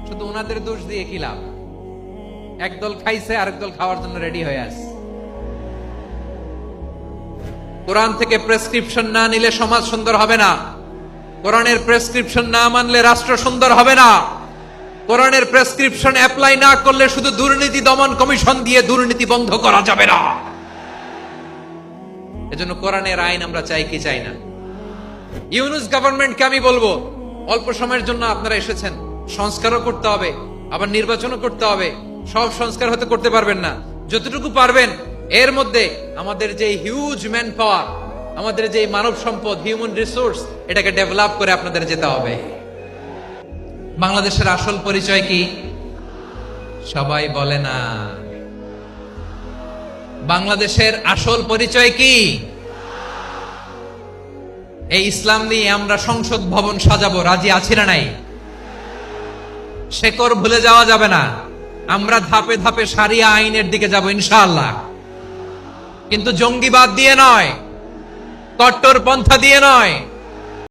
শুধু ওনাদের দোষ দিয়ে কি লাভ? একদল খাইছে, আরেক দল খাওয়ার জন্য রেডি হয়ে আছে। কোরআন থেকে প্রেসক্রিপশন না নিলে সমাজ সুন্দর হবে না। কোরআনের প্রেসক্রিপশন না মানলে রাষ্ট্র সুন্দর হবে না। কোরআনের প্রেসক্রিপশন অ্যাপ্লাই না করলে শুধু দুর্নীতি দমন কমিশন দিয়ে দুর্নীতি বন্ধ করা যাবে না। এজন্য কোরআনের আইন আমরা চাই কি চাই না? ইউনূস গভর্নমেন্টকে আমি বলবো, অল্প সময়ের জন্য আপনারা এসেছেন, সংস্কারও করতে হবে, আবার নির্বাচনও করতে হবে। সব সংস্কার হতে করতে পারবেন না, যতটুকু পারবেন এর মধ্যে আমাদের যে হিউজ ম্যান পাওয়ার, আমাদের যে মানব সম্পদ, হিউম্যান রিসোর্স, এটাকে ডেভেলপ করে আপনাদের যেতে হবে। বাংলাদেশের আসল পরিচয় কি? সবাই বলে না। বাংলাদেশের আসল পরিচয় কি? এই ইসলাম নিয়ে আমরা সংসদ ভবন সাজাবো, রাজি আছি না নাই? শেকড় ভুলে যাওয়া যাবে না। আমরা ধাপে ধাপে শারিয়া আইনের দিকে যাব ইনশাআল্লাহ, কিন্তু জঙ্গিবাদ দিয়ে নয়, কট্টর পন্থা দিয়ে নয়।